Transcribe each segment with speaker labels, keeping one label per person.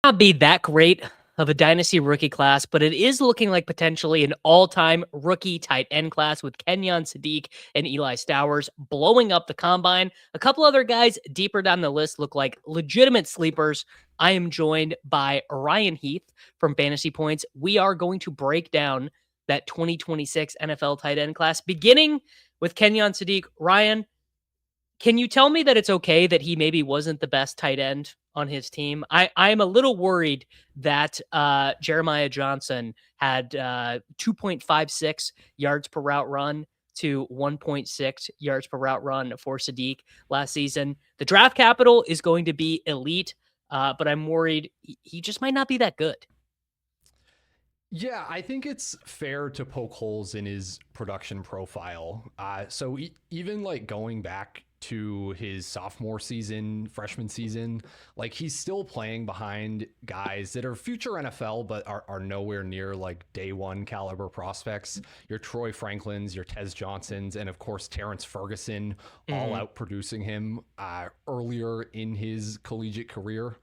Speaker 1: not be that great of a dynasty rookie class, but it is looking like potentially an all-time rookie tight end class with Kenyon, Sadiq, and Eli Stowers blowing up the combine. A couple other guys deeper down the list look like legitimate sleepers. I am joined by Ryan Heath from Fantasy Points. We are going to break down that 2026 NFL tight end class, beginning with Kenyon Sadiq. Ryan, can you tell me that it's okay that he maybe wasn't the best tight end on his team? I'm a little worried that Jeremiah Johnson had 2.56 yards per route run to 1.6 yards per route run for Sadiq last season. The draft capital is going to be elite, but I'm worried he just might not be that good.
Speaker 2: Yeah, I think it's fair to poke holes in his production profile. Even like going back to his sophomore season, freshman season, like he's still playing behind guys that are future NFL, but are nowhere near like day one caliber prospects. Your Troy Franklins, your Tez Johnsons, and of course Terrence Ferguson, all out producing him earlier in his collegiate career.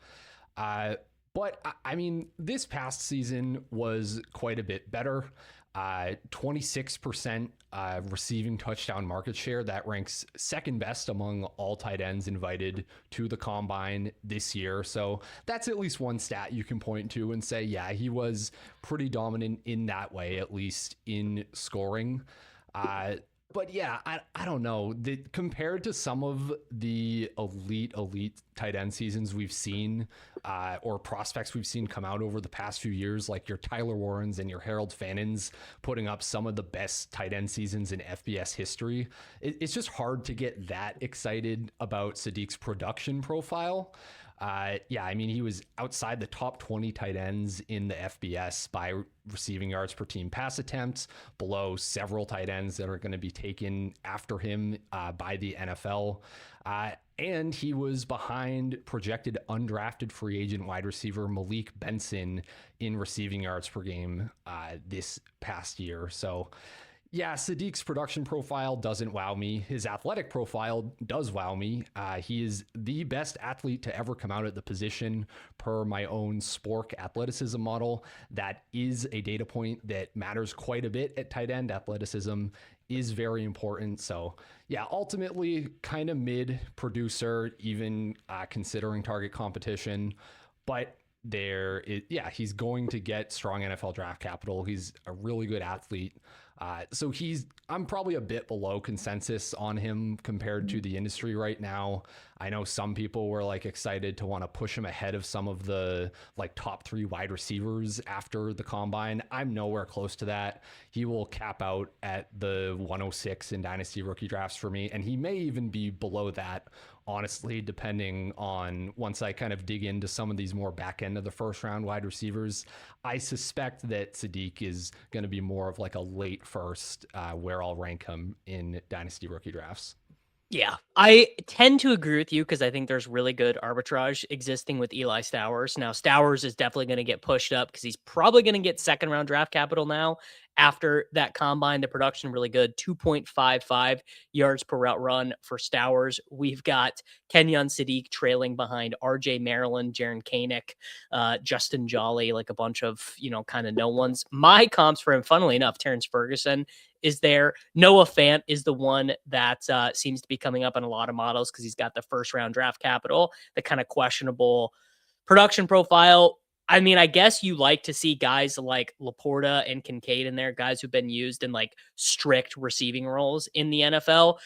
Speaker 2: But I mean, this past season was quite a bit better. 26% receiving touchdown market share. That ranks second best among all tight ends invited to the combine this year. So that's at least one stat you can point to and say, yeah, he was pretty dominant in that way, at least in scoring. But yeah, I don't know. Compared to some of the elite tight end seasons we've seen, or prospects we've seen come out over the past few years, like your Tyler Warrens and your Harold Fannons putting up some of the best tight end seasons in FBS history, it's just hard to get that excited about Sadiq's production profile. I mean, he was outside the top 20 tight ends in the FBS by receiving yards per team pass attempts, below several tight ends that are going to be taken after him by the NFL. And he was behind projected undrafted free agent wide receiver Malik Benson in receiving yards per game this past year. So yeah, Sadiq's production profile doesn't wow me. His athletic profile does wow me. He is the best athlete to ever come out at the position per my own Spork athleticism model. That is a data point that matters quite a bit at tight end. Athleticism is very important. So yeah, ultimately kind of mid producer, even considering target competition. But he's going to get strong NFL draft capital. He's a really good athlete. I'm probably a bit below consensus on him compared to the industry right now. I know some people were like excited to want to push him ahead of some of the like top 3 wide receivers after the combine. I'm nowhere close to that. He will cap out at the 106 in dynasty rookie drafts for me. And he may even be below that, honestly, depending on once I kind of dig into some of these more back end of the first round wide receivers. I suspect that Sadiq is going to be more of like a late first where I'll rank him in dynasty rookie drafts.
Speaker 1: Yeah, I tend to agree with you because I think there's really good arbitrage existing with Eli Stowers. Now, Stowers is definitely going to get pushed up because he's probably going to get second round draft capital now. After that combine, the production really good, 2.55 yards per route run for Stowers. We've got Kenyon Sadiq trailing behind RJ Maryland, Jaron Koenig, Justin Jolly, like a bunch of, kind of no ones. My comps for him, funnily enough, Terrence Ferguson is there. Noah Fant is the one that seems to be coming up in a lot of models because he's got the first round draft capital, the kind of questionable production profile. I mean, I guess you like to see guys like Laporta and Kincaid in there, guys who've been used in like strict receiving roles in the NFL.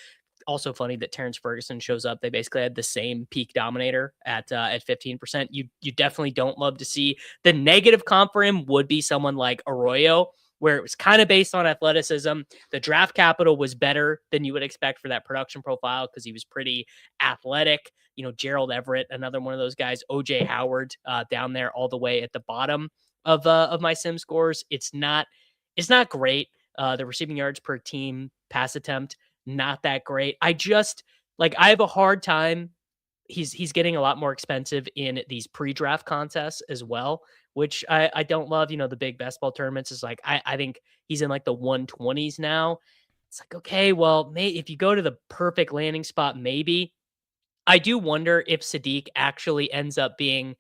Speaker 1: Also funny that Terrence Ferguson shows up. They basically had the same peak dominator at 15%. You definitely don't love to see. The negative comp for him would be someone like Arroyo, where it was kind of based on athleticism. The draft capital was better than you would expect for that production profile because he was pretty athletic. Gerald Everett, another one of those guys, OJ Howard down there all the way at the bottom of my sim scores. It's not great. The receiving yards per team pass attempt, not that great. I have a hard time. He's getting a lot more expensive in these pre-draft contests as well, which I don't love. The big best ball tournaments is like, I think he's in like the 120s now. It's like, okay, well, if you go to the perfect landing spot, maybe. I do wonder if Sadiq actually ends up being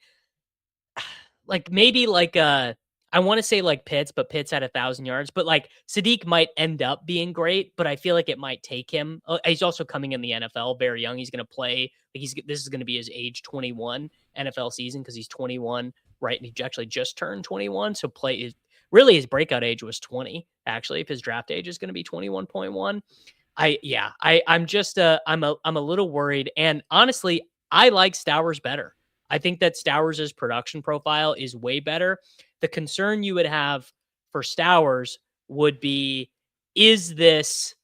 Speaker 1: like maybe like I want to say like Pitts, but Pitts had 1,000 yards. But like Sadiq might end up being great, but I feel like it might take him. He's also coming in the NFL very young. He's going to play. Like this is going to be his age 21 NFL season because he's 21, right? And he actually just turned 21. So play is really his breakout age was 20. Actually, if his draft age is going to be 21.1, I'm just I'm a little worried. And honestly, I like Stowers better. I think that Stowers' production profile is way better. The concern you would have for Stowers would be, is this,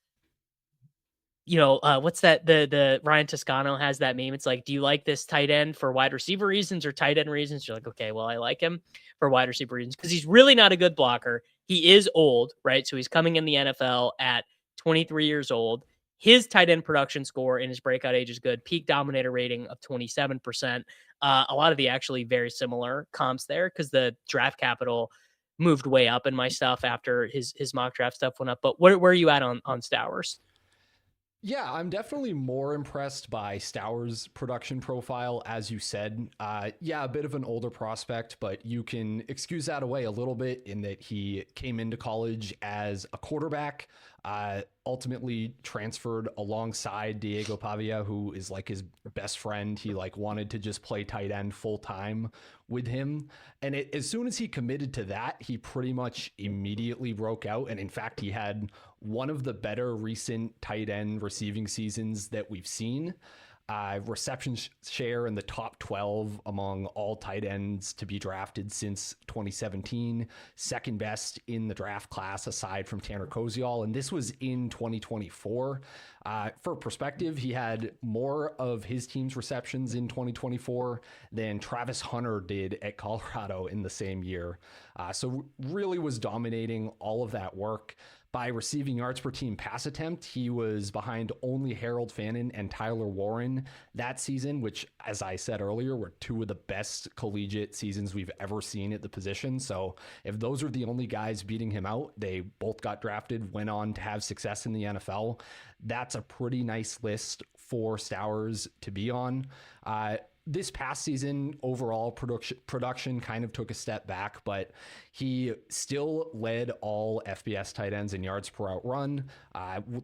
Speaker 1: what's that? The Ryan Toscano has that meme. It's like, do you like this tight end for wide receiver reasons or tight end reasons? You're like, okay, well, I like him for wide receiver reasons because he's really not a good blocker. He is old, right? So he's coming in the NFL at 23 years old. His tight end production score in his breakout age is good. Peak dominator rating of 27%. A lot of the actually very similar comps there because the draft capital moved way up in my stuff after his mock draft stuff went up. But where are you at on Stowers?
Speaker 2: Yeah, I'm definitely more impressed by Stowers' production profile, as you said. Yeah, a bit of an older prospect, but you can excuse that away a little bit in that he came into college as a quarterback, ultimately transferred alongside Diego Pavia, who is like his best friend. He like wanted to just play tight end full time with him. And as soon as he committed to that, he pretty much immediately broke out. And in fact, he had one of the better recent tight end receiving seasons that we've seen. Reception share in the top 12 among all tight ends to be drafted since 2017, second best in the draft class aside from Tanner Koziel, and this was in 2024. For perspective, he had more of his team's receptions in 2024 than Travis Hunter did at Colorado in the same year. So really was dominating all of that work. By receiving yards per team pass attempt, he was behind only Harold Fannin and Tyler Warren that season, which, as I said earlier, were two of the best collegiate seasons we've ever seen at the position. So if those are the only guys beating him out, they both got drafted, went on to have success in the NFL. That's a pretty nice list for Stowers to be on. This past season, overall production kind of took a step back, but he still led all FBS tight ends in yards per route run,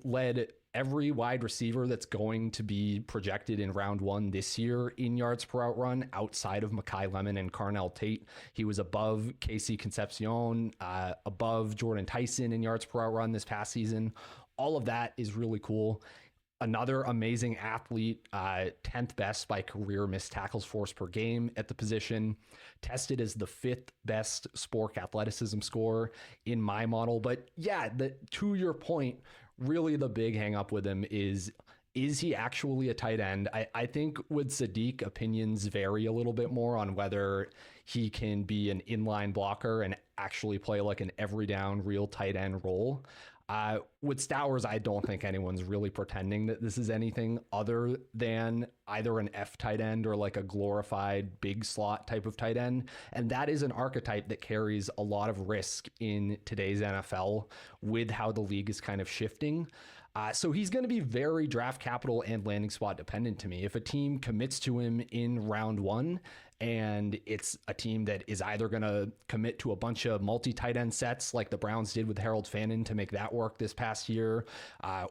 Speaker 2: led every wide receiver that's going to be projected in round one this year in yards per route run outside of Mekhi Lemon and Carnell Tate. He was above Casey Concepcion, above Jordan Tyson in yards per route run this past season. All of that is really cool. Another amazing athlete, 10th best by career missed tackles force per game at the position, tested as the 5th best Spork athleticism score in my model. But yeah, to your point, really the big hang up with him is he actually a tight end? I think with Sadiq, opinions vary a little bit more on whether he can be an inline blocker and actually play like an every down real tight end role. With Stowers, I don't think anyone's really pretending that this is anything other than either an F tight end or like a glorified big slot type of tight end. And that is an archetype that carries a lot of risk in today's NFL with how the league is kind of shifting. So he's going to be very draft capital and landing spot dependent to me. If a team commits to him in round one, and it's a team that is either going to commit to a bunch of multi-tight end sets like the Browns did with Harold Fannin to make that work this past year,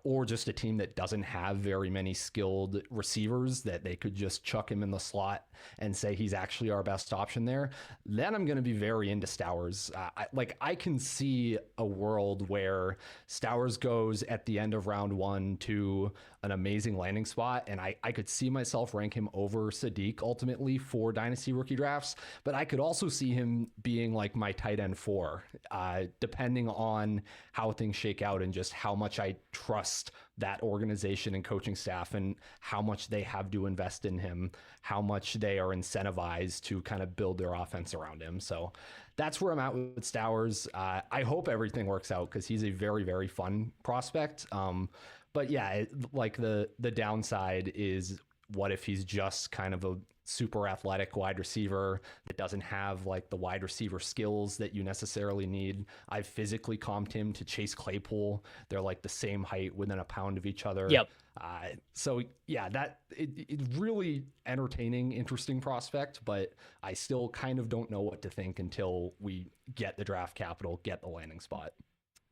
Speaker 2: or just a team that doesn't have very many skilled receivers that they could just chuck him in the slot and say he's actually our best option there, then I'm going to be very into Stowers. I can see a world where Stowers goes at the end of round one to an amazing landing spot, and I could see myself rank him over Sadiq ultimately for Dynasty rookie drafts, but I could also see him being like my tight end 4, depending on how things shake out and just how much I trust that organization and coaching staff and how much they have to invest in him, how much they are incentivized to kind of build their offense around him. So that's where I'm at with Stowers. I hope everything works out because he's a very, very fun prospect. But yeah, like the downside is what if he's just kind of a super athletic wide receiver that doesn't have like the wide receiver skills that you necessarily need. I've physically comped him to Chase Claypool. They're like the same height within a pound of each other.
Speaker 1: Yep.
Speaker 2: So yeah, it's really entertaining, interesting prospect, but I still kind of don't know what to think until we get the draft capital, get the landing spot.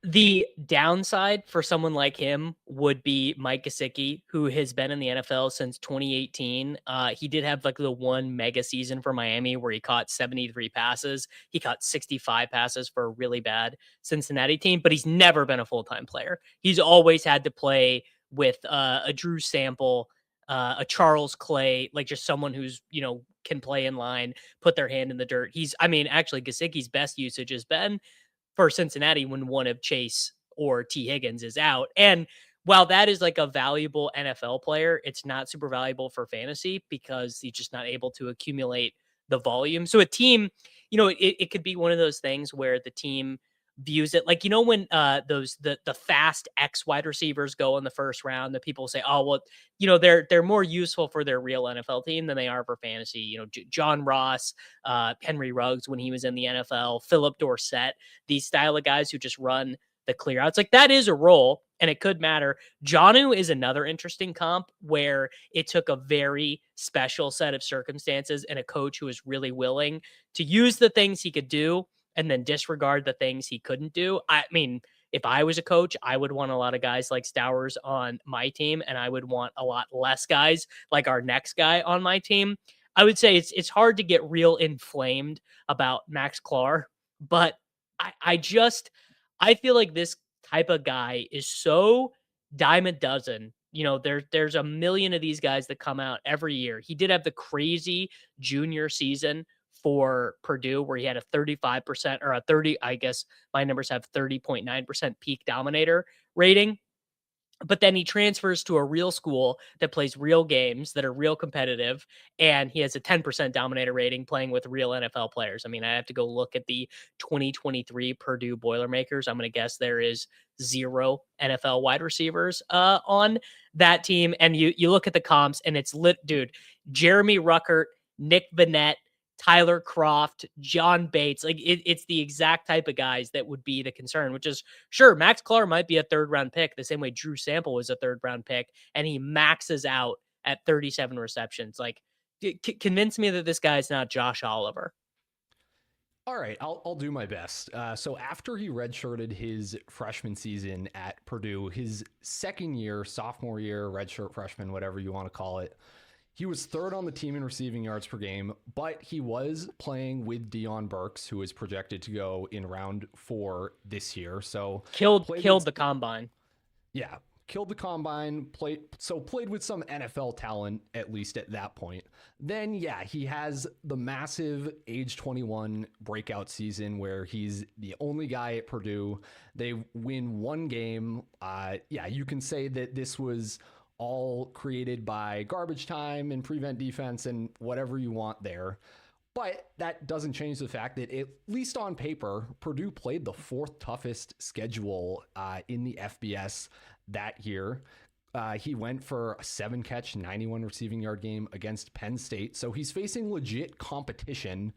Speaker 1: The downside for someone like him would be Mike Gesicki, who has been in the NFL since 2018. He did have like the one mega season for Miami where he caught 73 passes. He caught 65 passes for a really bad Cincinnati team, but he's never been a full-time player. He's always had to play with a Drew Sample, a Charles Clay, like just someone who's, can play in line, put their hand in the dirt. Actually, Gesicki's best usage has been for Cincinnati when one of Chase or T. Higgins is out. And while that is like a valuable NFL player, it's not super valuable for fantasy because he's just not able to accumulate the volume. So a team, it could be one of those things where the team views it like, when the fast X wide receivers go in the first round, the people say, oh, well, they're more useful for their real NFL team than they are for fantasy. John Ross, Henry Ruggs when he was in the NFL, Philip Dorsett, these style of guys who just run the clear outs. Like that is a role and it could matter. Jonnu is another interesting comp where it took a very special set of circumstances and a coach who was really willing to use the things he could do and then disregard the things he couldn't do. I mean, if I was a coach, I would want a lot of guys like Stowers on my team, and I would want a lot less guys like our next guy on my team. I would say it's hard to get real inflamed about Max Klare, but I feel like this type of guy is so dime a dozen. There's a million of these guys that come out every year. He did have the crazy junior season for Purdue where he had a 35% or a 30, I guess my numbers have 30.9% peak dominator rating. But then he transfers to a real school that plays real games that are real competitive, and he has a 10% dominator rating playing with real NFL players. I mean, I have to go look at the 2023 Purdue Boilermakers. I'm going to guess there is 0 NFL wide receivers on that team. And you look at the comps, and it's dude, Jeremy Ruckert, Nick Vannett, Tyler Croft, John Bates, like it's the exact type of guys that would be the concern, which is sure, Max Klare might be a 3rd round pick, the same way Drew Sample was a 3rd round pick, and he maxes out at 37 receptions. Like, convince me that this guy's not Josh Oliver.
Speaker 2: All right, I'll do my best. So after he redshirted his freshman season at Purdue, his second year, sophomore year, redshirt freshman, whatever you want to call it, he was 3rd on the team in receiving yards per game, but he was playing with Deion Burks, who is projected to go in round 4 this year. So
Speaker 1: killed the combine.
Speaker 2: Yeah, killed the combine, played with some NFL talent, at least at that point. Then, yeah, he has the massive age 21 breakout season where he's the only guy at Purdue. They win 1 game. You can say that this was all created by garbage time and prevent defense and whatever you want there. But that doesn't change the fact that, at least on paper, Purdue played the 4th toughest schedule in the FBS that year. He went for a 7-catch, 91 receiving yard game against Penn State. So he's facing legit competition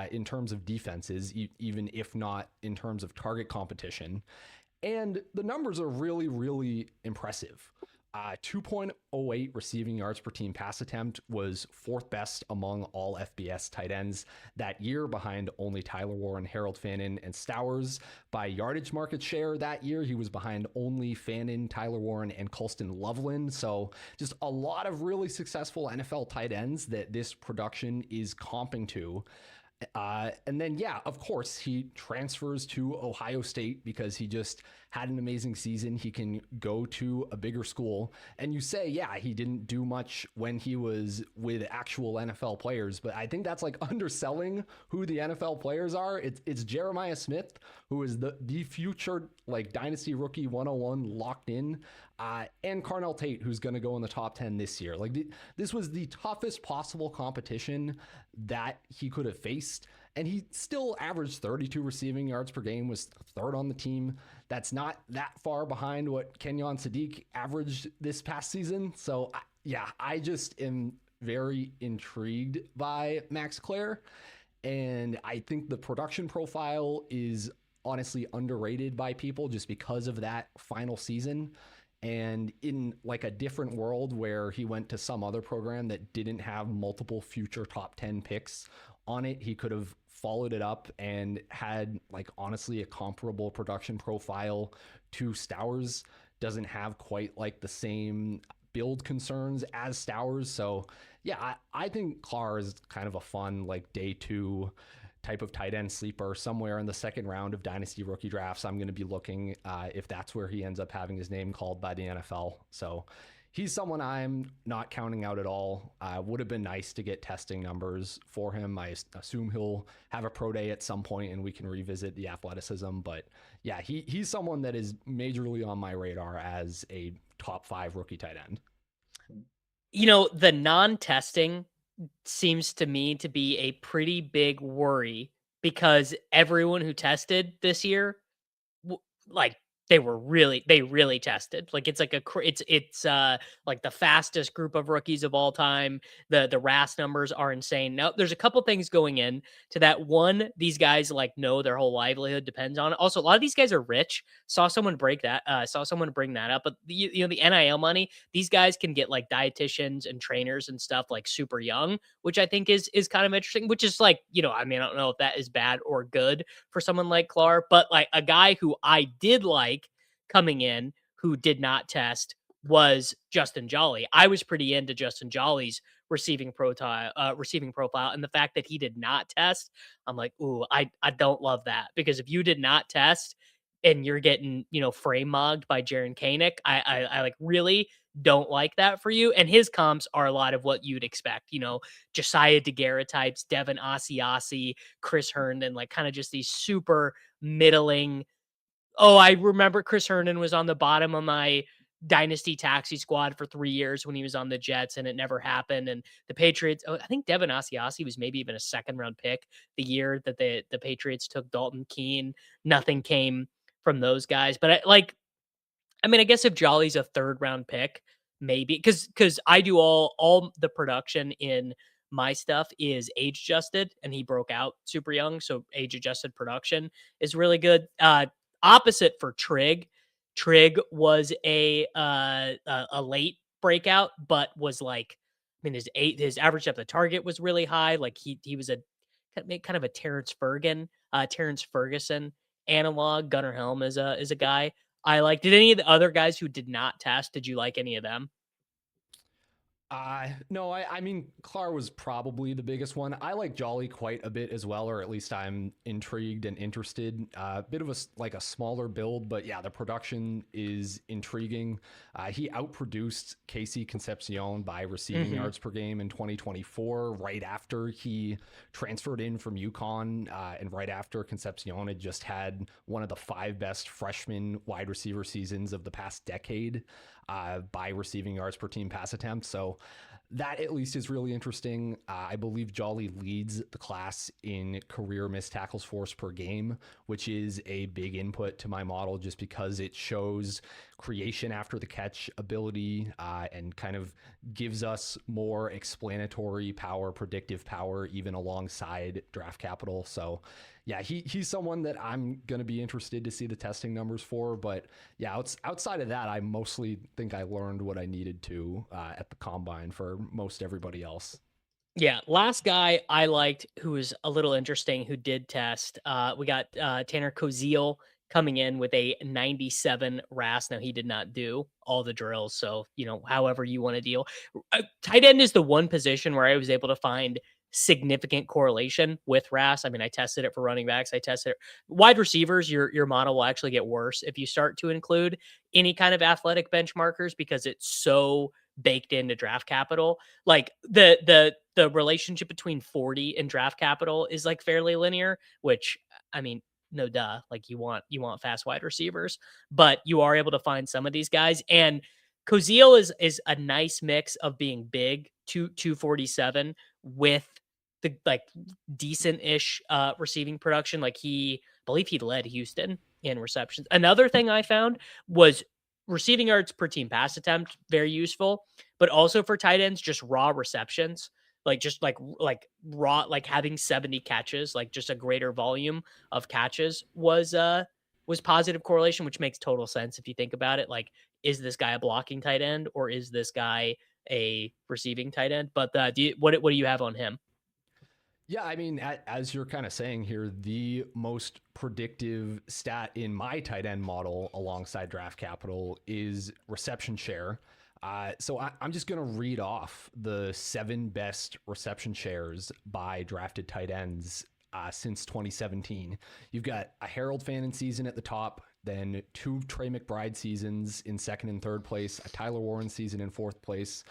Speaker 2: in terms of defenses, even if not in terms of target competition. And the numbers are really, really impressive. 2.08 receiving yards per team pass attempt was 4th best among all FBS tight ends that year, behind only Tyler Warren, Harold Fannin, and Stowers. By yardage market share that year, he was behind only Fannin, Tyler Warren, and Colston Loveland. So just a lot of really successful NFL tight ends that this production is comping to. And then, yeah, of course, he transfers to Ohio State because he just had an amazing season. He can go to a bigger school. And you say, yeah, he didn't do much when he was with actual NFL players, but I think that's like underselling who the NFL players are. It's Jeremiah Smith, who is the future like Dynasty rookie 101 locked in, and Carnell Tate, who's going to go in the top 10 this year. Like this was the toughest possible competition that he could have faced. And he still averaged 32 receiving yards per game, was 3rd on the team. That's not that far behind what Kenyon Sadiq averaged this past season. So Yeah, I just am very intrigued by Max Klare. And I think the production profile is honestly underrated by people just because of that final season. And in like a different world where he went to some other program that didn't have multiple future top 10 picks on it, he could have followed it up and had like honestly a comparable production profile to Stowers. Doesn't have quite like the same build concerns as Stowers. So yeah, I think Klare is kind of a fun like day two type of tight end sleeper somewhere in the second round of dynasty rookie drafts. I'm going to be looking if that's where he ends up having his name called by the NFL. So he's someone I'm not counting out at all. Would have been nice to get testing numbers for him. I assume he'll have a pro day at some point and we can revisit the athleticism. But yeah, he's someone that is majorly on my radar as a top 5 rookie tight end.
Speaker 1: The non-testing seems to me to be a pretty big worry because everyone who tested this year, like they really tested. Like it's like it's like the fastest group of rookies of all time. The RAS numbers are insane. Now there's a couple things going in to that. One, these guys like know their whole livelihood depends on it. Also, a lot of these guys are rich. Saw someone bring that up. But the NIL money, these guys can get like dietitians and trainers and stuff like super young, which I think is kind of interesting. Which is like, I mean, I don't know if that is bad or good for someone like Klare, but like a guy who I did like coming in who did not test was Justin Jolly. I was pretty into Justin Jolly's receiving profile, and the fact that he did not test, I'm like, ooh, I don't love that, because if you did not test and you're getting frame mogged by Jaron Koenig, I like really don't like that for you. And his comps are a lot of what you'd expect, Josiah DeGuara types, Devin Asiasi, Chris Herndon, like kind of just these super middling. Oh, I remember Chris Herndon was on the bottom of my dynasty taxi squad for 3 years when he was on the Jets, and it never happened. And the Patriots, I think Devin Asiasi was maybe even a second round pick the year that the Patriots took Dalton Keene. Nothing came from those guys. But I mean, I guess if Jolly's a third round pick, maybe because I do all the production in my stuff is age adjusted, and he broke out super young, so age adjusted production is really good. Opposite for Trig. Trig was a late breakout, but was like, I mean, his average depth of target was really high. Like he was a kind of a Terrence Ferguson analog. Gunnar Helm is a guy I like. Did any of the other guys who did not test, did you like any of them?
Speaker 2: No, I mean, Klare was probably the biggest one. I like Jolly quite a bit as well, or at least I'm intrigued and interested. Bit of like a smaller build, but yeah, the production is intriguing. He outproduced Casey Concepcion by receiving
Speaker 1: Hmm.
Speaker 2: yards per game in 2024, right after he transferred in from UConn, and right after Concepcion had just had one of the 5 best freshman wide receiver seasons of the past decade. By receiving yards per team pass attempt. So that at least is really interesting. I believe Jolly leads the class in career missed tackles force per game, which is a big input to my model just because it shows creation after the catch ability, and kind of gives us more explanatory power, predictive power, even alongside draft capital. So yeah, he's someone that I'm going to be interested to see the testing numbers for. But yeah, outside of that, I mostly think I learned what I needed to at the combine for most everybody else.
Speaker 1: Yeah, last guy I liked who was a little interesting who did test. We got Tanner Koziel coming in with a 97 RAS. Now he did not do all the drills, so however you want to deal. Tight end is the one position where I was able to find significant correlation with RAS. I mean, I tested it for running backs. I tested it wide receivers. Your model will actually get worse if you start to include any kind of athletic benchmarkers because it's so baked into draft capital. Like the relationship between 40 and draft capital is like fairly linear, which I mean, no duh, like you want fast wide receivers, but you are able to find some of these guys. And Koziel is a nice mix of being big, 247, with the like decent-ish receiving production. Like I believe he led Houston in receptions. Another thing I found was receiving yards per team pass attempt, very useful. but also for tight ends, just raw receptions, like just like raw, like having 70 catches, like just a greater volume of catches was positive correlation, which makes total sense if you think about it. Like, is this guy a blocking tight end or is this guy a receiving tight end? But what do you have on him?
Speaker 2: Yeah, I mean, as you're kind of saying here, the most predictive stat in my tight end model alongside draft capital is reception share. I'm just going to read off the 7 best reception shares by drafted tight ends since 2017. You've got a Harold Fannin season at the top, then 2 Trey McBride seasons in second and third place, a Tyler Warren season in fourth place,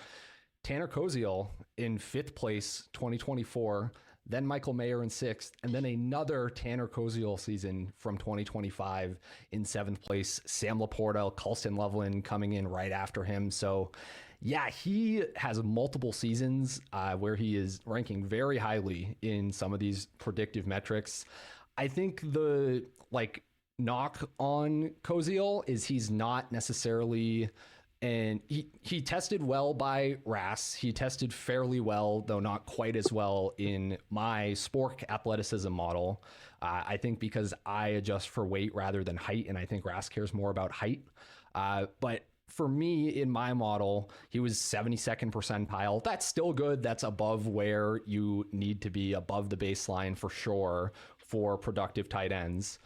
Speaker 2: Tanner Koziel in fifth place, 2024, then Michael Mayer in sixth, and then another Tanner Koziel season from 2025 in seventh place. Sam Laporta, Colston Loveland coming in right after him. So, yeah, he has multiple seasons where he is ranking very highly in some of these predictive metrics. I think the knock on Koziel is he's not necessarily. And he tested well by RAS. He tested fairly well, though not quite as well in my Spork athleticism model. I think because I adjust for weight rather than height, and I think RAS cares more about height. But for me, in my model, he was 72nd percentile. That's still good. That's above where you need to be, above the baseline for sure for productive tight ends.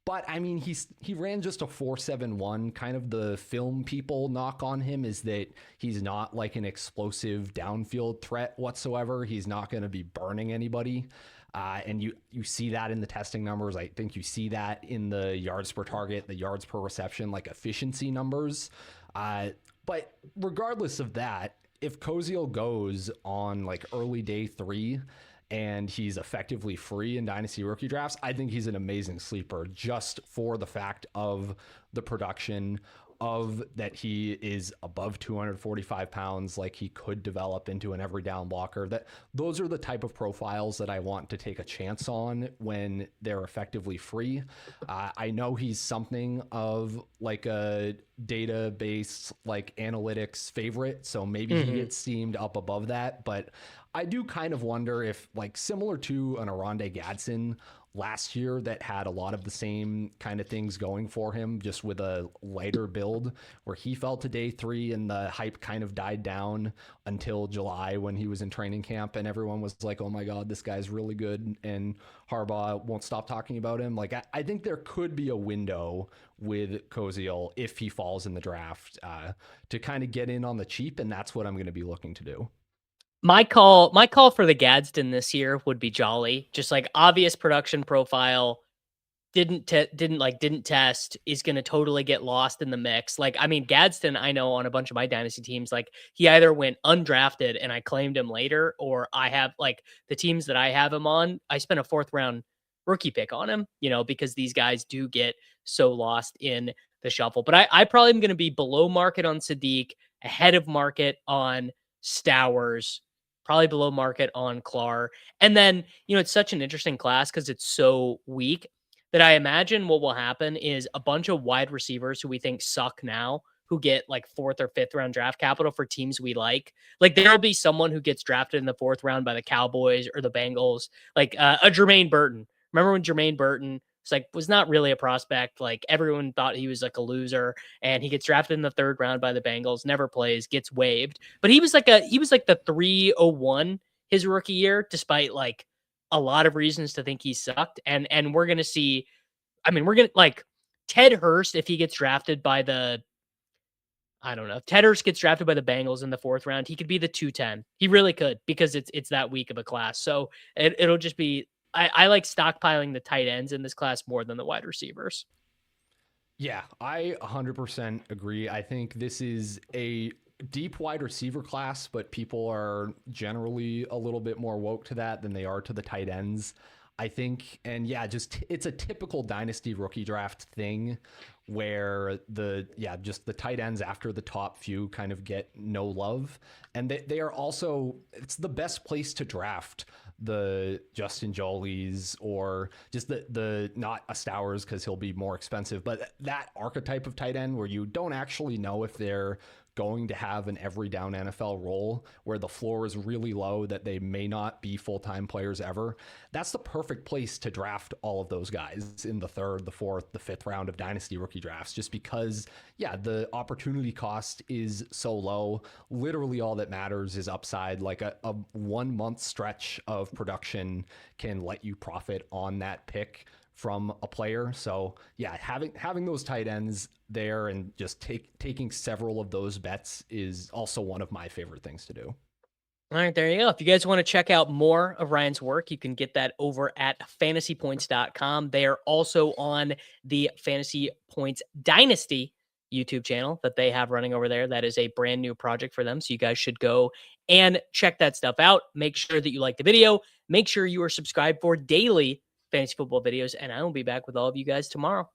Speaker 2: But I mean, he ran just a 4.71. Kind of the film people knock on him is that he's not like an explosive downfield threat whatsoever. He's not going to be burning anybody. And you see that in the testing numbers. I think you see that in the yards per target, the yards per reception, like efficiency numbers. But regardless of that, if Koziel goes on like early day 3, and he's effectively free in Dynasty rookie drafts, I think he's an amazing sleeper just for the fact of the production, of that he is above 245 pounds, like he could develop into an every down blocker. That those are the type of profiles that I want to take a chance on when they're effectively free. I know he's something of like a database, like analytics favorite, so maybe he gets steamed up above that, but I do kind of wonder if, like, similar to an Aronde Gadsden last year that had a lot of the same kind of things going for him, just with a lighter build, where he fell to day 3 and the hype kind of died down until July when he was in training camp and everyone was like, oh my God, this guy's really good, and Harbaugh won't stop talking about him. Like, I think there could be a window with Koziel if he falls in the draft to kind of get in on the cheap, and that's what I'm going to be looking to do.
Speaker 1: My call for the Gadsden this year would be Jolly. Just like obvious production profile, didn't test, is going to totally get lost in the mix. Like, I mean, Gadsden, I know on a bunch of my dynasty teams, like he either went undrafted and I claimed him later, or I have like the teams that I have him on, I spent a 4th round rookie pick on him, because these guys do get so lost in the shuffle. But I probably am going to be below market on Sadiq, ahead of market on Stowers, probably below market on Klare. And then, it's such an interesting class because it's so weak that I imagine what will happen is a bunch of wide receivers who we think suck now, who get like 4th or 5th round draft capital for teams we like. Like there'll be someone who gets drafted in the 4th round by the Cowboys or the Bengals, like a Jermaine Burton. Remember when Jermaine Burton was not really a prospect. Like everyone thought he was like a loser, and he gets drafted in the 3rd round by the Bengals, never plays, gets waived. But he was like the 301 his rookie year, despite like a lot of reasons to think he sucked. And we're gonna see. I mean, we're gonna like Ted Hurst if he gets drafted by the. I don't know. If Ted Hurst gets drafted by the Bengals in the 4th round, he could be the 210. He really could, because it's that weak of a class. So it'll just be. I like stockpiling the tight ends in this class more than the wide receivers.
Speaker 2: Yeah, I 100% agree. I think this is a deep wide receiver class, but people are generally a little bit more woke to that than they are to the tight ends, I think. And yeah, just it's a typical dynasty rookie draft thing where just the tight ends after the top few kind of get no love. And they are also, it's the best place to draft the Justin Jolies, or just the not a Stowers because he'll be more expensive, but that archetype of tight end where you don't actually know if they're going to have an every down NFL role where the floor is really low, that they may not be full-time players ever, that's the perfect place to draft all of those guys in the third, the fourth, the fifth round of dynasty rookie drafts, just because, yeah, the opportunity cost is so low. Literally all that matters is upside. Like a 1 month stretch of production can let you profit on that pick from a player. So yeah, having those tight ends there and just taking several of those bets is also one of my favorite things to do.
Speaker 1: All right, there you go. If you guys want to check out more of Ryan's work, you can get that over at fantasypoints.com. They are also on the Fantasy Points Dynasty YouTube channel that they have running over there. That is a brand new project for them. So you guys should go and check that stuff out. Make sure that you like the video. Make sure you are subscribed for daily fantasy football videos. And I will be back with all of you guys tomorrow.